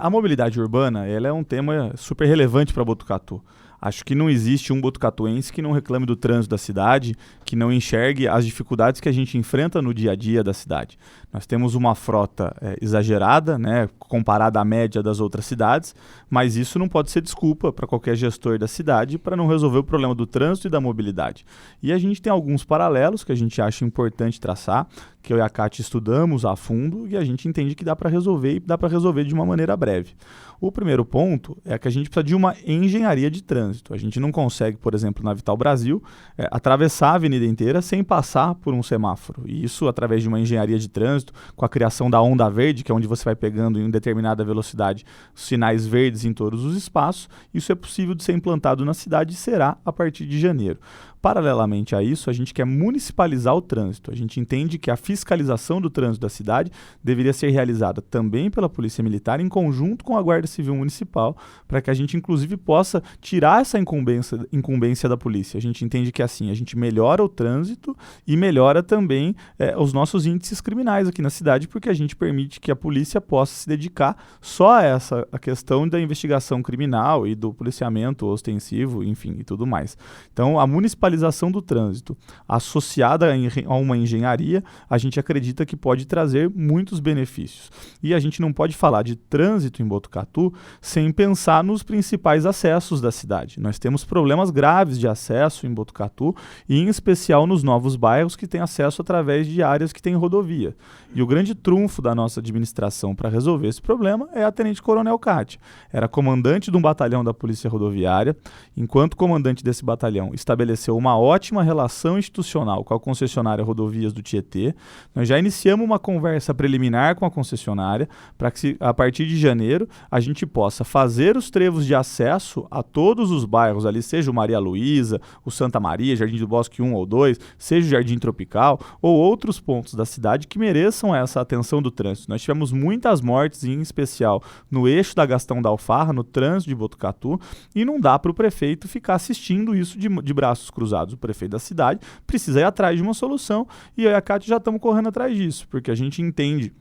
A mobilidade urbana, ela é um tema super relevante para Botucatu. Acho que não existe um botucatuense que não reclame do trânsito da cidade, que não enxergue as dificuldades que a gente enfrenta no dia a dia da cidade. Nós temos uma frota exagerada, né, comparada à média das outras cidades, mas isso não pode ser desculpa para qualquer gestor da cidade para não resolver o problema do trânsito e da mobilidade. E a gente tem alguns paralelos que a gente acha importante traçar, que eu e a Kátia estudamos a fundo e a gente entende que dá para resolver e dá para resolver de uma maneira breve. O primeiro ponto é que a gente precisa de uma engenharia de trânsito. A gente não consegue, por exemplo, na Vital Brasil, atravessar a avenida inteira sem passar por um semáforo. E isso através de uma engenharia de trânsito, com a criação da onda verde, que é onde você vai pegando em determinada velocidade sinais verdes em todos os espaços. Isso é possível de ser implantado na cidade e será a partir de janeiro. Paralelamente a isso, a gente quer municipalizar o trânsito. A gente entende que a fiscalização do trânsito da cidade deveria ser realizada também pela Polícia Militar em conjunto com a Guarda Civil Municipal, para que a gente, inclusive, possa tirar essa incumbência da polícia. A gente entende que assim a gente melhora o trânsito e melhora também os nossos índices criminais aqui na cidade, porque a gente permite que a polícia possa se dedicar só a questão da investigação criminal e do policiamento ostensivo, enfim, e tudo mais. Então, a municipalização do trânsito associada a uma engenharia, a gente acredita que pode trazer muitos benefícios. E a gente não pode falar de trânsito em Botucatu sem pensar nos principais acessos da cidade. Nós temos problemas graves de acesso em Botucatu e em especial nos novos bairros que têm acesso através de áreas que têm rodovia. E o grande trunfo da nossa administração para resolver esse problema é a Tenente Coronel Kátia. Era comandante de um batalhão da Polícia Rodoviária. Enquanto comandante desse batalhão, estabeleceu uma ótima relação institucional com a concessionária Rodovias do Tietê. Nós já iniciamos uma conversa preliminar com a concessionária para que, a partir de janeiro, a gente possa fazer os trevos de acesso a todos os bairros ali, seja o Maria Luísa, o Santa Maria, Jardim do Bosque 1 ou 2, seja o Jardim Tropical ou outros pontos da cidade que mereçam essa atenção do trânsito. Nós tivemos muitas mortes, em especial no eixo da Gastão da Alfarra, no trânsito de Botucatu, e não dá para o prefeito ficar assistindo isso de braços cruzados. O prefeito da cidade precisa ir atrás de uma solução e eu e a Kátia já estamos correndo atrás disso, porque a gente entende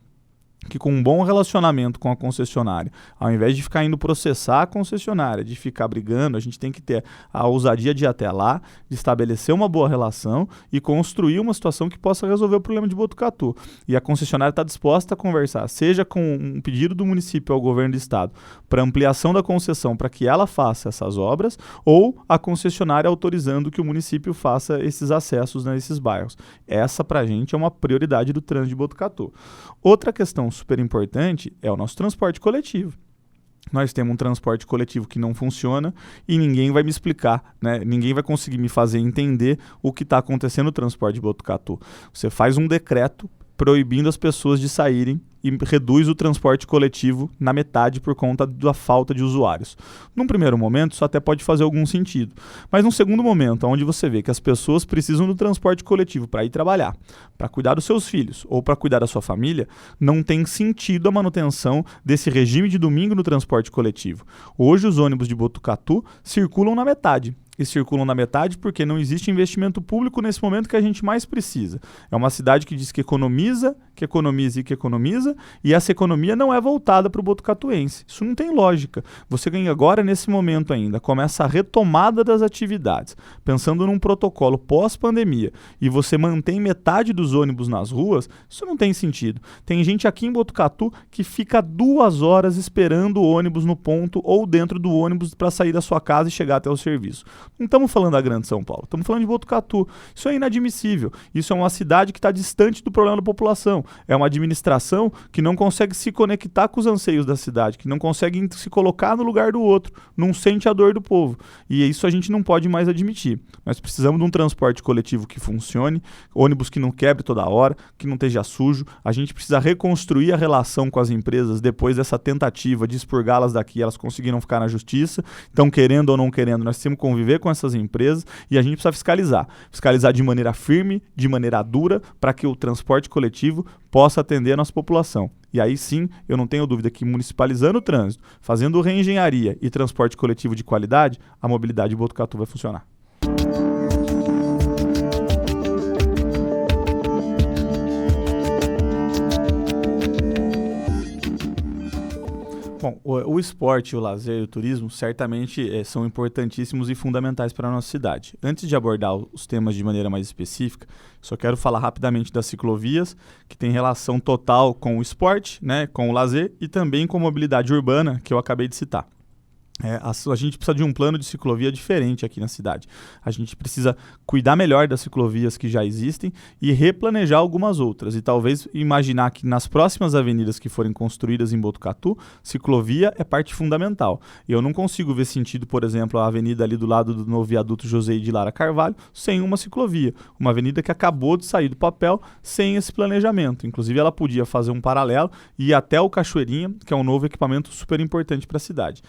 que com um bom relacionamento com a concessionária, ao invés de ficar indo processar a concessionária, de ficar brigando, a gente tem que ter a ousadia de ir até lá, de estabelecer uma boa relação e construir uma situação que possa resolver o problema de Botucatu. E a concessionária está disposta a conversar, seja com um pedido do município ao governo do estado para ampliação da concessão para que ela faça essas obras, ou a concessionária autorizando que o município faça esses acessos nesses bairros. Essa, para a gente, é uma prioridade do trânsito de Botucatu. Outra questão super importante é o nosso transporte coletivo. Nós temos um transporte coletivo que não funciona e ninguém vai me explicar, né? Ninguém vai conseguir me fazer entender o que está acontecendo no transporte de Botucatu. Você faz um decreto proibindo as pessoas de saírem e reduz o transporte coletivo na metade por conta da falta de usuários. Num primeiro momento, isso até pode fazer algum sentido. Mas num segundo momento, onde você vê que as pessoas precisam do transporte coletivo para ir trabalhar, para cuidar dos seus filhos ou para cuidar da sua família, não tem sentido a manutenção desse regime de domingo no transporte coletivo. Hoje, os ônibus de Botucatu circulam na metade. E circulam na metade porque não existe investimento público nesse momento que a gente mais precisa. É uma cidade que diz que economiza, que economiza e que economiza, e essa economia não é voltada para o botucatuense. Isso não tem lógica. Você ganha agora, nesse momento ainda, começa a retomada das atividades, pensando num protocolo pós-pandemia, e você mantém metade dos ônibus nas ruas, isso não tem sentido. Tem gente aqui em Botucatu que fica 2 horas esperando o ônibus no ponto ou dentro do ônibus para sair da sua casa e chegar até o serviço. Não estamos falando da Grande São Paulo, estamos falando de Botucatu. Isso é inadmissível. Isso é uma cidade que está distante do problema da população. É uma administração que não consegue se conectar com os anseios da cidade, que não consegue se colocar no lugar do outro, não sente a dor do povo. E isso a gente não pode mais admitir. Nós precisamos de um transporte coletivo que funcione, ônibus que não quebre toda hora, que não esteja sujo. A gente precisa reconstruir a relação com as empresas depois dessa tentativa de expurgá-las daqui. Elas conseguiram ficar na justiça. Então, querendo ou não querendo, nós temos que conviver com essas empresas e a gente precisa fiscalizar. Fiscalizar de maneira firme, de maneira dura, para que o transporte coletivo possa atender a nossa população. E aí sim, eu não tenho dúvida que municipalizando o trânsito, fazendo reengenharia e transporte coletivo de qualidade, a mobilidade de Botucatu vai funcionar. Bom, o esporte, o lazer e o turismo certamente são importantíssimos e fundamentais para a nossa cidade. Antes de abordar os temas de maneira mais específica, só quero falar rapidamente das ciclovias, que tem relação total com o esporte, né, com o lazer e também com a mobilidade urbana, que eu acabei de citar. A gente precisa de um plano de ciclovia diferente aqui na cidade. A gente precisa cuidar melhor das ciclovias que já existem e replanejar algumas outras. E talvez imaginar que nas próximas avenidas que forem construídas em Botucatu, ciclovia é parte fundamental. E eu não consigo ver sentido, por exemplo, a avenida ali do lado do novo viaduto José de Lara Carvalho sem uma ciclovia. Uma avenida que acabou de sair do papel sem esse planejamento. Inclusive, ela podia fazer um paralelo e ir até o Cachoeirinha, que é um novo equipamento super importante para a cidade.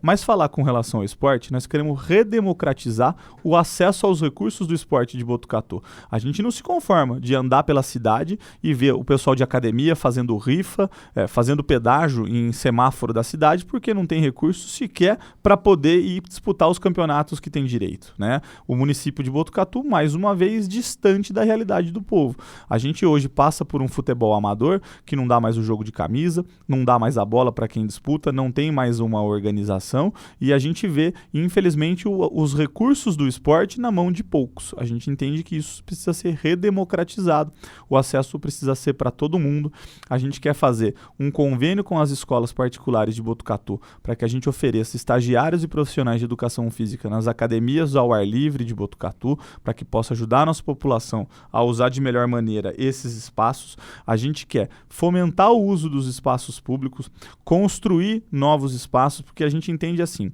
Mas falar com relação ao esporte, nós queremos redemocratizar o acesso aos recursos do esporte de Botucatu. A gente não se conforma de andar pela cidade e ver o pessoal de academia fazendo rifa, fazendo pedágio em semáforo da cidade, porque não tem recurso sequer para poder ir disputar os campeonatos que tem direito, né? O município de Botucatu, mais uma vez, distante da realidade do povo. A gente hoje passa por um futebol amador que não dá mais o jogo de camisa, não dá mais a bola para quem disputa, não tem mais uma organização. E a gente vê, infelizmente, os recursos do esporte na mão de poucos. A gente entende que isso precisa ser redemocratizado, o acesso precisa ser para todo mundo. A gente quer fazer um convênio com as escolas particulares de Botucatu para que a gente ofereça estagiários e profissionais de educação física nas academias ao ar livre de Botucatu, para que possa ajudar a nossa população a usar de melhor maneira esses espaços. A gente quer fomentar o uso dos espaços públicos, construir novos espaços, porque a gente entende assim,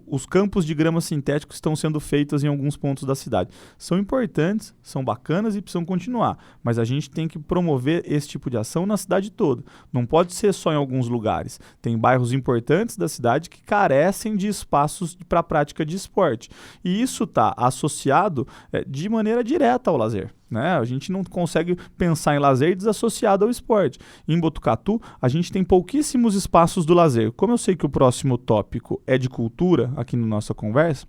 os campos de grama sintético estão sendo feitos em alguns pontos da cidade. São importantes, são bacanas e precisam continuar, mas a gente tem que promover esse tipo de ação na cidade toda. Não pode ser só em alguns lugares. Tem bairros importantes da cidade que carecem de espaços para a prática de esporte. E isso está associado de maneira direta ao lazer. Né? A gente não consegue pensar em lazer desassociado ao esporte. Em Botucatu, a gente tem pouquíssimos espaços do lazer. Como eu sei que o próximo tópico é de cultura aqui na nossa conversa,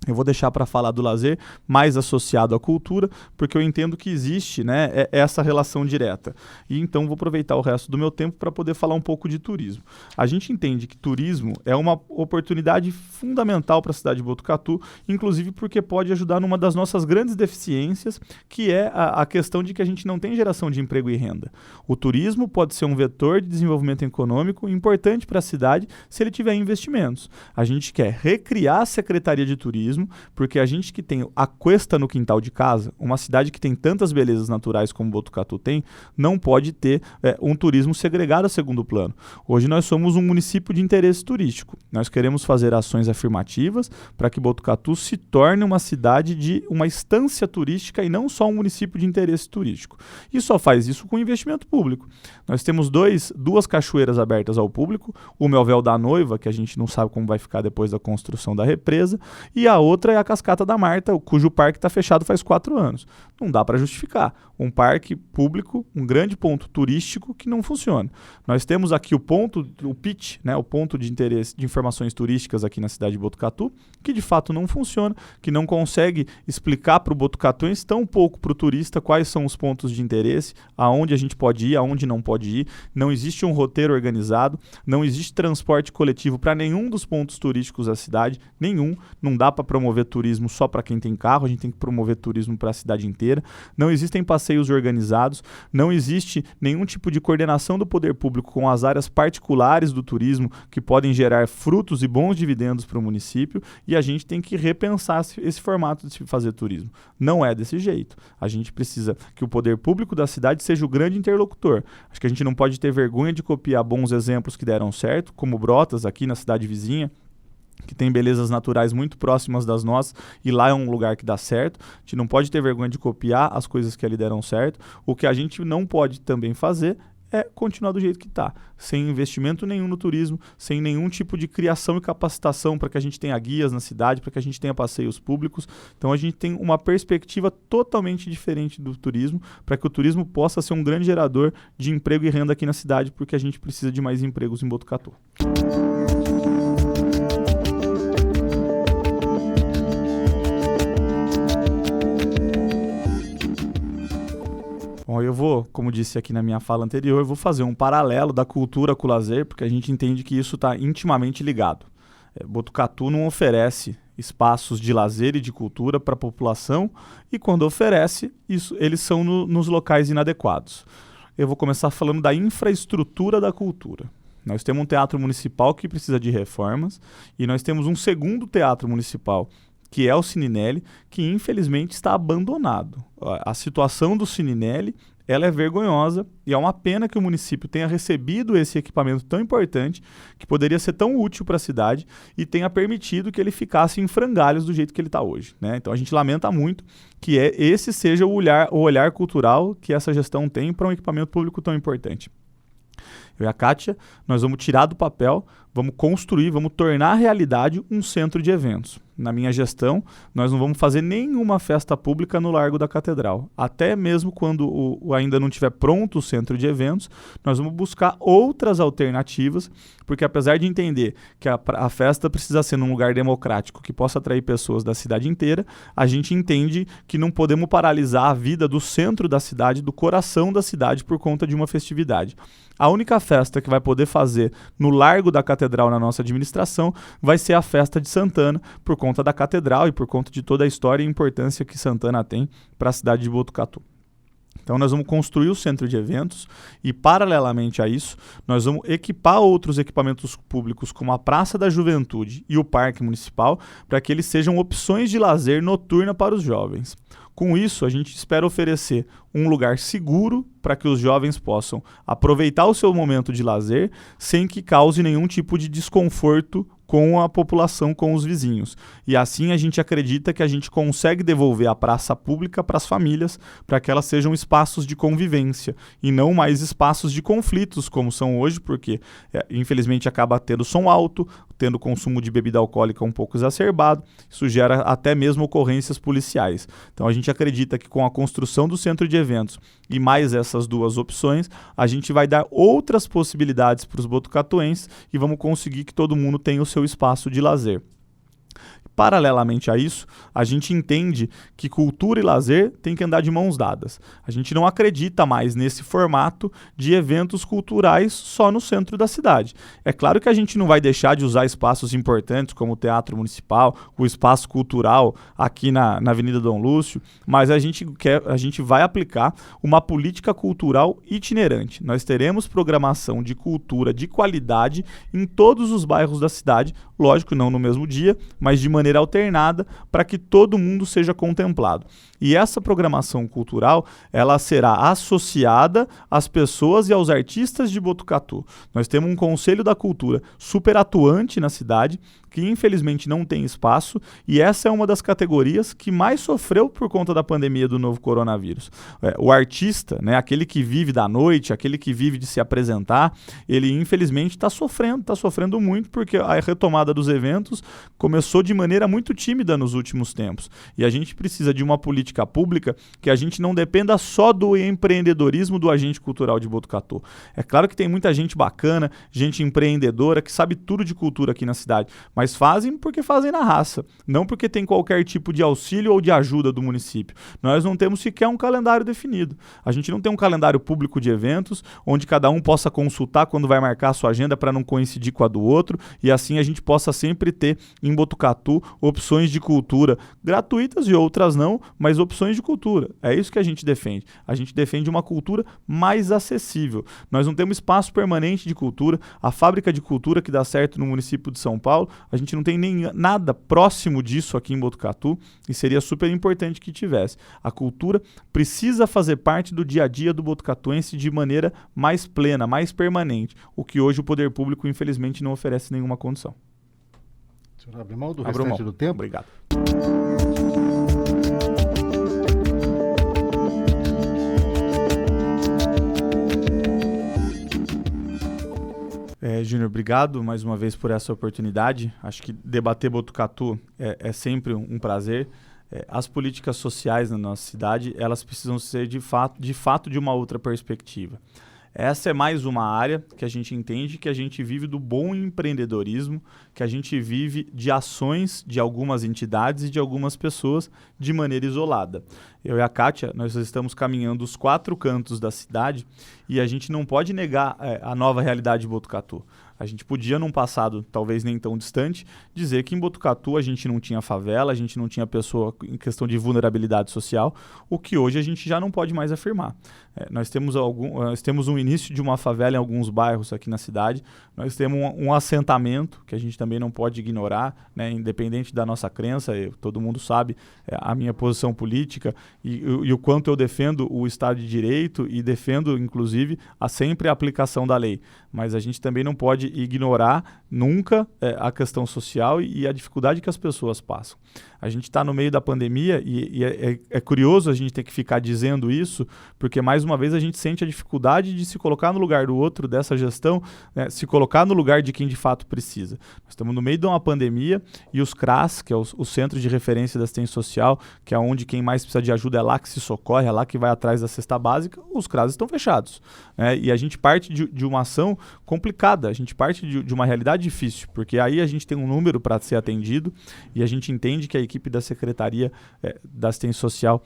eu vou deixar para falar do lazer mais associado à cultura, porque eu entendo que existe, né, essa relação direta. E então vou aproveitar o resto do meu tempo para poder falar um pouco de turismo. A gente entende que turismo é uma oportunidade fundamental para a cidade de Botucatu, inclusive porque pode ajudar numa das nossas grandes deficiências, que é a questão de que a gente não tem geração de emprego e renda. O turismo pode ser um vetor de desenvolvimento econômico importante para a cidade se ele tiver investimentos. A gente quer recriar a Secretaria de Turismo, porque a gente que tem a Cuesta no quintal de casa, uma cidade que tem tantas belezas naturais como Botucatu tem, não pode ter um turismo segregado a segundo plano. Hoje nós somos um município de interesse turístico. Nós queremos fazer ações afirmativas para que Botucatu se torne uma cidade de uma estância turística e não só um município de interesse turístico. E só faz isso com investimento público. Nós temos duas cachoeiras abertas ao público, o Melvéu da Noiva, que a gente não sabe como vai ficar depois da construção da represa, e a outra é a Cascata da Marta, cujo parque está fechado faz 4 anos. Não dá para justificar um parque público, um grande ponto turístico que não funciona. Nós temos aqui o PIT, né, o ponto de interesse de informações turísticas aqui na cidade de Botucatu, que de fato não funciona, que não consegue explicar para o botucatuense, tão pouco para o turista, quais são os pontos de interesse, aonde a gente pode ir, aonde não pode ir. Não existe um roteiro organizado, não existe transporte coletivo para nenhum dos pontos turísticos da cidade, nenhum. Não dá para promover turismo só para quem tem carro, a gente tem que promover turismo para a cidade inteira. Não existem passeios organizados, não existe nenhum tipo de coordenação do poder público com as áreas particulares do turismo que podem gerar frutos e bons dividendos para o município, e a gente tem que repensar esse formato de se fazer turismo. Não é desse jeito. A gente precisa que o poder público da cidade seja o grande interlocutor. Acho que a gente não pode ter vergonha de copiar bons exemplos que deram certo, como Brotas, aqui na cidade vizinha, que tem belezas naturais muito próximas das nossas, e lá é um lugar que dá certo. A gente não pode ter vergonha de copiar as coisas que ali deram certo. O que a gente não pode também fazer é continuar do jeito que está, sem investimento nenhum no turismo, sem nenhum tipo de criação e capacitação para que a gente tenha guias na cidade, para que a gente tenha passeios públicos. Então a gente tem uma perspectiva totalmente diferente do turismo, para que o turismo possa ser um grande gerador de emprego e renda aqui na cidade, porque a gente precisa de mais empregos em Botucatu. Bom, eu vou, como disse aqui na minha fala anterior, eu vou fazer um paralelo da cultura com o lazer, porque a gente entende que isso está intimamente ligado. Botucatu não oferece espaços de lazer e de cultura para a população, e quando oferece, eles são nos locais inadequados. Eu vou começar falando da infraestrutura da cultura. Nós temos um teatro municipal que precisa de reformas, e nós temos um segundo teatro municipal, que é o Cininelli, que infelizmente está abandonado. A situação do Cininelli, ela é vergonhosa, e é uma pena que o município tenha recebido esse equipamento tão importante, que poderia ser tão útil para a cidade, e tenha permitido que ele ficasse em frangalhos do jeito que ele está hoje, né? Então a gente lamenta muito que esse seja o olhar cultural que essa gestão tem para um equipamento público tão importante. Eu e a Kátia, nós vamos tirar do papel, vamos construir, vamos tornar realidade um centro de eventos. Na minha gestão, nós não vamos fazer nenhuma festa pública no Largo da Catedral. Até mesmo quando ainda não estiver pronto o centro de eventos, nós vamos buscar outras alternativas, porque apesar de entender que a festa precisa ser num lugar democrático que possa atrair pessoas da cidade inteira, a gente entende que não podemos paralisar a vida do centro da cidade, do coração da cidade, por conta de uma festividade. A única festa que vai poder fazer no Largo da Catedral na nossa administração vai ser a festa de Santana, por conta da catedral e por conta de toda a história e importância que Santana tem para a cidade de Botucatu. Então nós vamos construir o centro de eventos e, paralelamente a isso, nós vamos equipar outros equipamentos públicos como a Praça da Juventude e o Parque Municipal para que eles sejam opções de lazer noturna para os jovens. Com isso, a gente espera oferecer um lugar seguro para que os jovens possam aproveitar o seu momento de lazer sem que cause nenhum tipo de desconforto com a população, com os vizinhos. E assim a gente acredita que a gente consegue devolver a praça pública para as famílias, para que elas sejam espaços de convivência e não mais espaços de conflitos como são hoje, porque infelizmente acaba tendo som alto, tendo consumo de bebida alcoólica um pouco exacerbado, isso gera até mesmo ocorrências policiais. Então a gente acredita que com a construção do centro de eventos e mais essas duas opções, a gente vai dar outras possibilidades para os botucatuenses e vamos conseguir que todo mundo tenha o seu espaço de lazer. Paralelamente a isso, a gente entende que cultura e lazer têm que andar de mãos dadas. A gente não acredita mais nesse formato de eventos culturais só no centro da cidade. É claro que a gente não vai deixar de usar espaços importantes como o Teatro Municipal, o espaço cultural aqui na Avenida Dom Lúcio, mas a gente vai aplicar uma política cultural itinerante. Nós teremos programação de cultura de qualidade em todos os bairros da cidade, lógico, não no mesmo dia, mas de maneira alternada para que todo mundo seja contemplado. E essa programação cultural, ela será associada às pessoas e aos artistas de Botucatu. Nós temos um Conselho da Cultura super atuante na cidade, que infelizmente não tem espaço, e essa é uma das categorias que mais sofreu por conta da pandemia do novo coronavírus. O artista, né, aquele que vive da noite, aquele que vive de se apresentar, ele infelizmente está sofrendo muito, porque a retomada dos eventos começou de maneira muito tímida nos últimos tempos. E a gente precisa de uma política pública que a gente não dependa só do empreendedorismo do agente cultural de Botucatu. É claro que tem muita gente bacana, gente empreendedora, que sabe tudo de cultura aqui na cidade, mas fazem porque fazem na raça, não porque tem qualquer tipo de auxílio ou de ajuda do município. Nós não temos sequer um calendário definido. A gente não tem um calendário público de eventos, onde cada um possa consultar quando vai marcar a sua agenda para não coincidir com a do outro, e assim a gente possa sempre ter em Botucatu opções de cultura gratuitas e outras não, mas opções de cultura. É isso que a gente defende. A gente defende uma cultura mais acessível. Nós não temos espaço permanente de cultura. A fábrica de cultura que dá certo no município de São Paulo, a gente não tem nem nada próximo disso aqui em Botucatu, e seria super importante que tivesse. A cultura precisa fazer parte do dia a dia do botucatuense de maneira mais plena, mais permanente, o que hoje o poder público infelizmente não oferece nenhuma condição. Senhor, abre mão do restante do tempo. Obrigado. Júnior, obrigado mais uma vez por essa oportunidade. Acho que debater Botucatu é sempre um prazer. As políticas sociais na nossa cidade, elas precisam ser de fato de uma outra perspectiva. Essa é mais uma área que a gente entende que a gente vive do bom empreendedorismo, que a gente vive de ações de algumas entidades e de algumas pessoas de maneira isolada. Eu e a Kátia, nós estamos caminhando os 4 cantos da cidade e a gente não pode negar a nova realidade de Botucatu. A gente podia, num passado talvez nem tão distante, dizer que em Botucatu a gente não tinha favela, a gente não tinha pessoa em questão de vulnerabilidade social, o que hoje a gente já não pode mais afirmar. Nós temos um início de uma favela em alguns bairros aqui na cidade, nós temos um assentamento que a gente também não pode ignorar, né, independente da nossa crença, todo mundo sabe a minha posição política e o quanto eu defendo o Estado de Direito e defendo, inclusive, sempre a aplicação da lei. Mas a gente também não pode ignorar nunca a questão social e a dificuldade que as pessoas passam. A gente está no meio da pandemia e é curioso a gente ter que ficar dizendo isso, porque mais uma vez a gente sente a dificuldade de se colocar no lugar do outro dessa gestão, né, se colocar no lugar de quem de fato precisa. Nós estamos no meio de uma pandemia e os CRAS, que é o Centro de Referência da Assistência Social, que é onde quem mais precisa de ajuda é lá que se socorre, é lá que vai atrás da cesta básica, os CRAS estão fechados. Né, e a gente parte de uma ação complicada, a gente parte de uma realidade difícil, porque aí a gente tem um número para ser atendido e a gente entende que a equipe da Secretaria da Assistência Social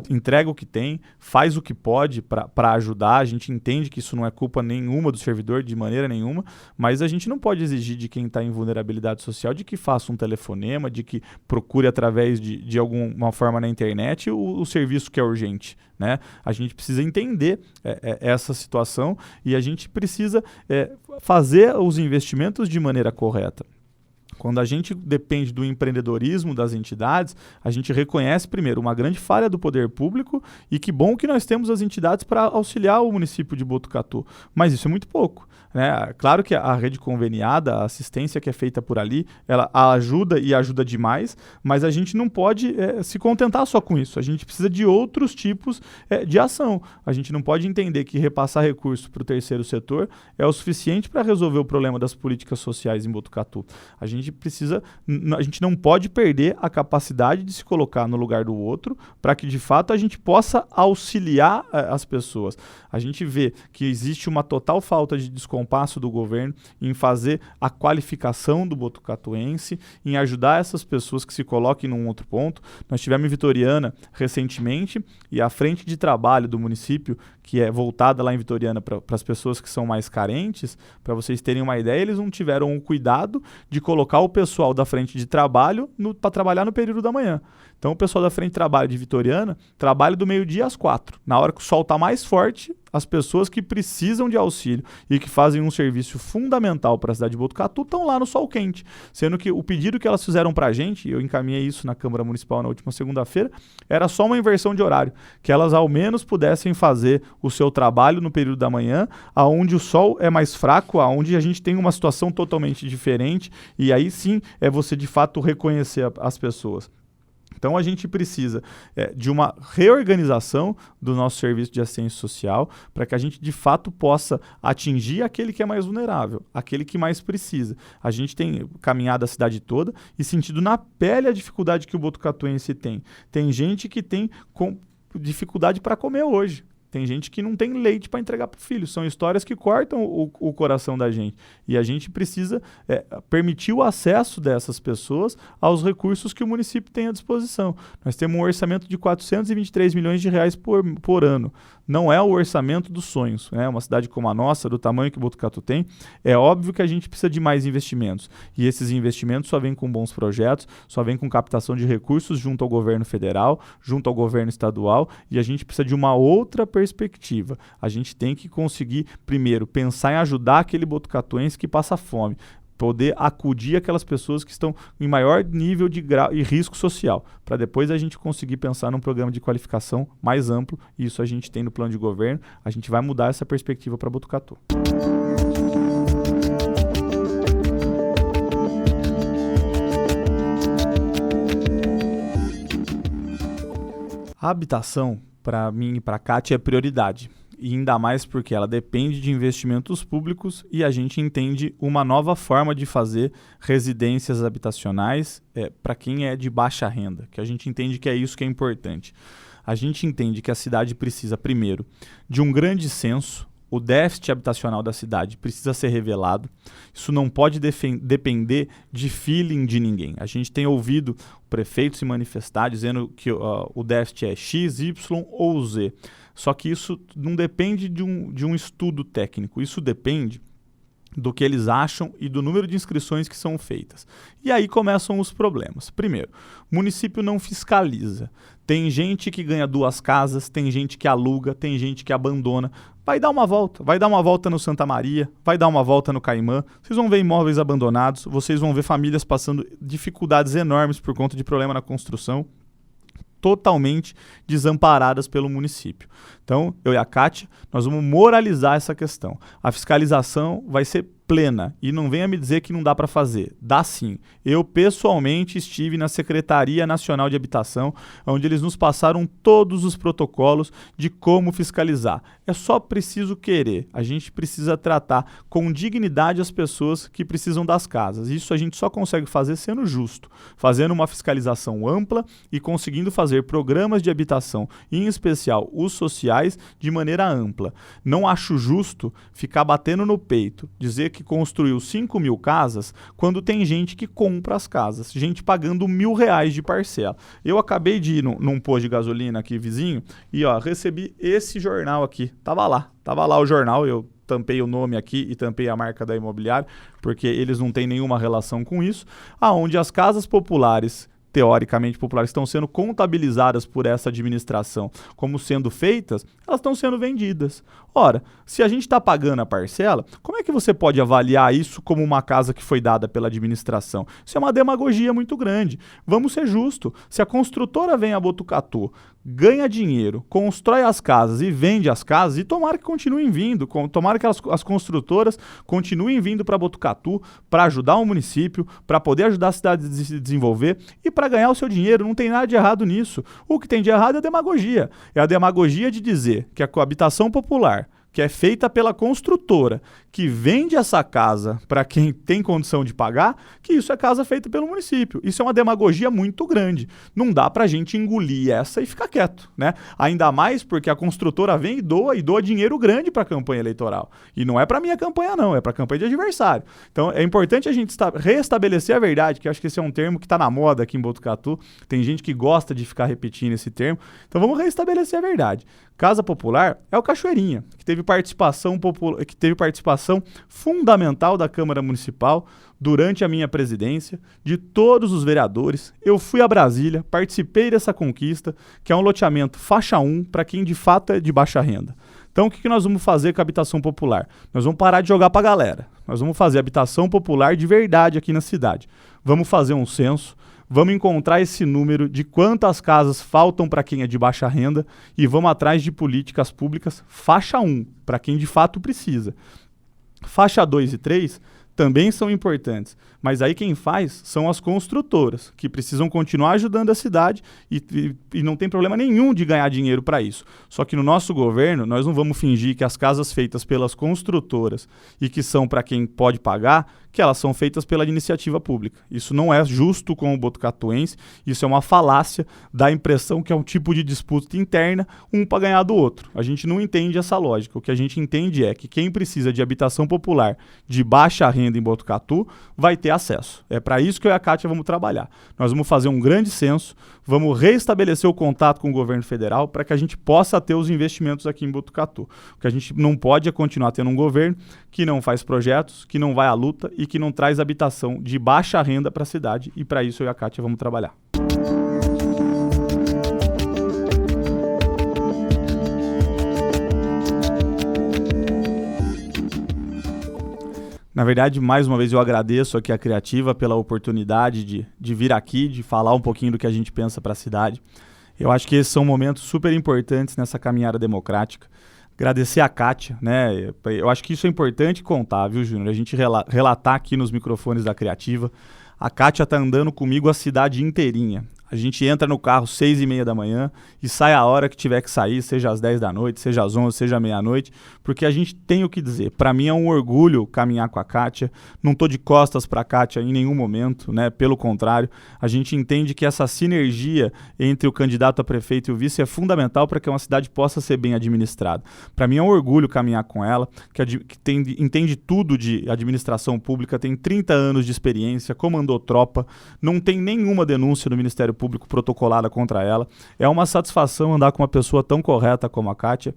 entrega o que tem, faz o que pode para ajudar. A gente entende que isso não é culpa nenhuma do servidor, de maneira nenhuma, mas a gente não pode exigir de quem está em vulnerabilidade social de que faça um telefonema, de que procure através de alguma forma na internet o serviço que é urgente. Né? A gente precisa entender essa situação e a gente precisa fazer os investimentos de maneira correta. Quando a gente depende do empreendedorismo das entidades, a gente reconhece, primeiro, uma grande falha do poder público e que bom que nós temos as entidades para auxiliar o município de Botucatu. Mas isso é muito pouco. Né? Claro que a rede conveniada, a assistência que é feita por ali, ela ajuda e ajuda demais, mas a gente não pode se contentar só com isso. A gente precisa de outros tipos de ação. A gente não pode entender que repassar recursos para o terceiro setor é o suficiente para resolver o problema das políticas sociais em Botucatu. A gente não pode perder a capacidade de se colocar no lugar do outro para que, de fato, a gente possa auxiliar as pessoas. A gente vê que existe uma total falta de descompasso do governo em fazer a qualificação do botucatuense, em ajudar essas pessoas que se coloquem num outro ponto. Nós tivemos em Vitoriana recentemente e a frente de trabalho do município, que é voltada lá em Vitoriana para as pessoas que são mais carentes, para vocês terem uma ideia, eles não tiveram o cuidado de colocar o pessoal da frente de trabalho para trabalhar no período da manhã. Então o pessoal da frente de trabalho de Vitoriana trabalha do meio-dia às 4. Na hora que o sol está mais forte, as pessoas que precisam de auxílio e que fazem um serviço fundamental para a cidade de Botucatu estão lá no sol quente. Sendo que o pedido que elas fizeram para a gente, eu encaminhei isso na Câmara Municipal na última segunda-feira, era só uma inversão de horário, que elas ao menos pudessem fazer o seu trabalho no período da manhã, aonde o sol é mais fraco, aonde a gente tem uma situação totalmente diferente, e aí sim é você de fato reconhecer as pessoas. Então a gente precisa de uma reorganização do nosso serviço de assistência social para que a gente de fato possa atingir aquele que é mais vulnerável, aquele que mais precisa. A gente tem caminhado a cidade toda e sentido na pele a dificuldade que o botucatuense tem. Tem gente que tem dificuldade para comer hoje. Tem gente que não tem leite para entregar para o filho. São histórias que cortam o coração da gente. E a gente precisa permitir o acesso dessas pessoas aos recursos que o município tem à disposição. Nós temos um orçamento de 423 milhões de reais por ano. Não é o orçamento dos sonhos. Né? Uma cidade como a nossa, do tamanho que Botucatu tem, é óbvio que a gente precisa de mais investimentos. E esses investimentos só vêm com bons projetos, só vêm com captação de recursos junto ao governo federal, junto ao governo estadual, e a gente precisa de uma outra perspectiva. A gente tem que conseguir, primeiro, pensar em ajudar aquele botucatuense que passa fome, poder acudir aquelas pessoas que estão em maior nível de grau e risco social, para depois a gente conseguir pensar num programa de qualificação mais amplo, e isso a gente tem no plano de governo. A gente vai mudar essa perspectiva para Botucatu. A habitação, para mim e para a Kátia, é prioridade. E ainda mais porque ela depende de investimentos públicos e a gente entende uma nova forma de fazer residências habitacionais para quem é de baixa renda, que a gente entende que é isso que é importante. A gente entende que a cidade precisa, primeiro, de um grande censo, o déficit habitacional da cidade precisa ser revelado. Isso não pode depender de feeling de ninguém. A gente tem ouvido o prefeito se manifestar dizendo que o déficit é X, Y ou Z. Só que isso não depende de um estudo técnico. Isso depende do que eles acham e do número de inscrições que são feitas. E aí começam os problemas. Primeiro, o município não fiscaliza. Tem gente que ganha 2 casas, tem gente que aluga, tem gente que abandona. Vai dar uma volta no Santa Maria, vai dar uma volta no Caimã. Vocês vão ver imóveis abandonados, vocês vão ver famílias passando dificuldades enormes por conta de problema na construção, totalmente desamparadas pelo município. Então, eu e a Kátia, nós vamos moralizar essa questão. A fiscalização vai ser plena e não venha me dizer que não dá para fazer. Dá sim. Eu, pessoalmente, estive na Secretaria Nacional de Habitação, onde eles nos passaram todos os protocolos de como fiscalizar. É só preciso querer. A gente precisa tratar com dignidade as pessoas que precisam das casas. Isso a gente só consegue fazer sendo justo, fazendo uma fiscalização ampla e conseguindo fazer programas de habitação, em especial os sociais, de maneira ampla. Não acho justo ficar batendo no peito, dizer que construiu 5.000 casas, quando tem gente que compra as casas, gente pagando R$1.000 de parcela. Eu acabei de ir num posto de gasolina aqui vizinho e recebi esse jornal aqui. Tava lá o jornal, eu tampei o nome aqui e tampei a marca da imobiliária, porque eles não têm nenhuma relação com isso, aonde as casas populares, teoricamente populares, estão sendo contabilizadas por essa administração como sendo feitas, elas estão sendo vendidas. Ora, se a gente está pagando a parcela, como é que você pode avaliar isso como uma casa que foi dada pela administração? Isso é uma demagogia muito grande. Vamos ser justos. Se a construtora vem a Botucatu, ganha dinheiro, constrói as casas e vende as casas, e tomara que continuem vindo, tomara que as construtoras continuem vindo para Botucatu para ajudar o município, para poder ajudar a cidade a se desenvolver e para ganhar o seu dinheiro. Não tem nada de errado nisso. O que tem de errado é a demagogia. É a demagogia de dizer que a habitação popular, que é feita pela construtora, que vende essa casa para quem tem condição de pagar, que isso é casa feita pelo município. Isso é uma demagogia muito grande. Não dá para a gente engolir essa e ficar quieto, né? Ainda mais porque a construtora vem e doa dinheiro grande para a campanha eleitoral. E não é para minha campanha não, é para a campanha de adversário. Então é importante a gente restabelecer a verdade, que eu acho que esse é um termo que está na moda aqui em Botucatu. Tem gente que gosta de ficar repetindo esse termo. Então vamos restabelecer a verdade. Casa Popular é o Cachoeirinha, que teve participação fundamental da Câmara Municipal durante a minha presidência, de todos os vereadores. Eu fui a Brasília, participei dessa conquista, que é um loteamento faixa 1 para quem de fato é de baixa renda. Então o que nós vamos fazer com a habitação popular? Nós vamos parar de jogar para a galera. Nós vamos fazer habitação popular de verdade aqui na cidade. Vamos fazer um censo, vamos encontrar esse número de quantas casas faltam para quem é de baixa renda e vamos atrás de políticas públicas faixa 1, para quem de fato precisa. Faixa 2 e 3 também são importantes, mas aí quem faz são as construtoras, que precisam continuar ajudando a cidade e não tem problema nenhum de ganhar dinheiro para isso. Só que no nosso governo, nós não vamos fingir que as casas feitas pelas construtoras e que são para quem pode pagar, que elas são feitas pela iniciativa pública. Isso não é justo com o botucatuense, isso é uma falácia, dá a impressão que é um tipo de disputa interna, um para ganhar do outro. A gente não entende essa lógica. O que a gente entende é que quem precisa de habitação popular de baixa renda em Botucatu vai ter acesso. É para isso que eu e a Kátia vamos trabalhar. Nós vamos fazer um grande censo, vamos restabelecer o contato com o governo federal para que a gente possa ter os investimentos aqui em Botucatu. O que a gente não pode é continuar tendo um governo que não faz projetos, que não vai à luta e que não traz habitação de baixa renda para a cidade, e para isso eu e a Kátia vamos trabalhar. Na verdade, mais uma vez eu agradeço aqui a Criativa pela oportunidade de vir aqui, de falar um pouquinho do que a gente pensa para a cidade. Eu acho que esses são momentos super importantes nessa caminhada democrática. Agradecer a Kátia, né? Eu acho que isso é importante contar, viu, Júnior? A gente relatar aqui nos microfones da Criativa. A Kátia tá andando comigo a cidade inteirinha. A gente entra no carro 6h30 da manhã e sai a hora que tiver que sair, seja às 10 da noite, seja às 11, seja à meia-noite, porque a gente tem o que dizer. Para mim é um orgulho caminhar com a Kátia, não estou de costas para a Kátia em nenhum momento, né? Pelo contrário, a gente entende que essa sinergia entre o candidato a prefeito e o vice é fundamental para que uma cidade possa ser bem administrada. Para mim é um orgulho caminhar com ela, que entende tudo de administração pública, tem 30 anos de experiência, comandou tropa, não tem nenhuma denúncia no Ministério Público protocolada contra ela. É uma satisfação andar com uma pessoa tão correta como a Kátia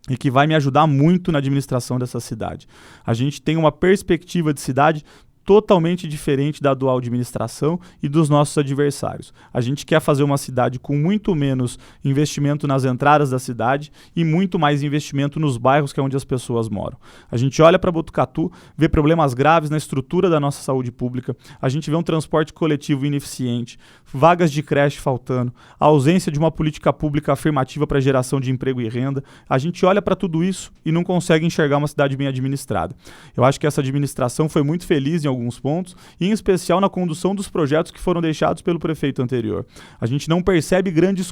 e que vai me ajudar muito na administração dessa cidade. A gente tem uma perspectiva de cidade totalmente diferente da atual administração e dos nossos adversários. A gente quer fazer uma cidade com muito menos investimento nas entradas da cidade e muito mais investimento nos bairros que é onde as pessoas moram. A gente olha para Botucatu, vê problemas graves na estrutura da nossa saúde pública, a gente vê um transporte coletivo ineficiente, vagas de creche faltando, a ausência de uma política pública afirmativa para geração de emprego e renda. A gente olha para tudo isso e não consegue enxergar uma cidade bem administrada. Eu acho que essa administração foi muito feliz em alguns pontos, e em especial na condução dos projetos que foram deixados pelo prefeito anterior. A gente não percebe grandes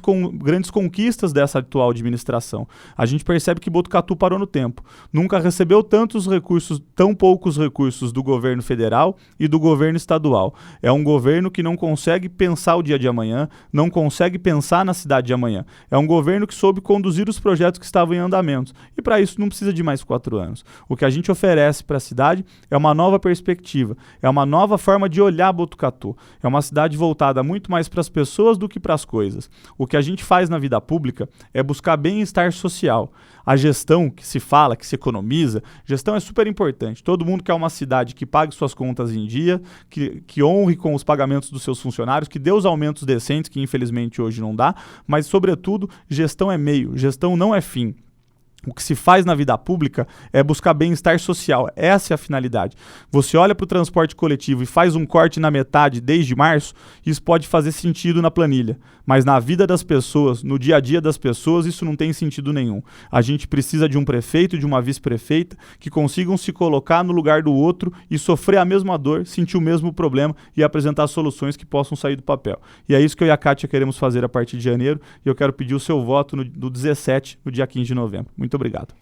conquistas dessa atual administração. A gente percebe que Botucatu parou no tempo. Nunca recebeu tão poucos recursos do governo federal e do governo estadual. É um governo que não consegue pensar o dia de amanhã, não consegue pensar na cidade de amanhã. É um governo que soube conduzir os projetos que estavam em andamento. E para isso não precisa de mais 4 anos. O que a gente oferece para a cidade é uma nova perspectiva. É uma nova forma de olhar Botucatu. É uma cidade voltada muito mais para as pessoas do que para as coisas. O que a gente faz na vida pública é buscar bem-estar social. A gestão que se fala, que se economiza, gestão é super importante. Todo mundo quer uma cidade que pague suas contas em dia, que honre com os pagamentos dos seus funcionários, que dê os aumentos decentes, que infelizmente hoje não dá, mas, sobretudo, gestão é meio, gestão não é fim. O que se faz na vida pública é buscar bem-estar social. Essa é a finalidade. Você olha para o transporte coletivo e faz um corte na metade desde março, isso pode fazer sentido na planilha. Mas na vida das pessoas, no dia a dia das pessoas, isso não tem sentido nenhum. A gente precisa de um prefeito e de uma vice-prefeita que consigam se colocar no lugar do outro e sofrer a mesma dor, sentir o mesmo problema e apresentar soluções que possam sair do papel. E é isso que eu e a Kátia queremos fazer a partir de janeiro, e eu quero pedir o seu voto no 17, no dia 15 de novembro. Muito obrigado.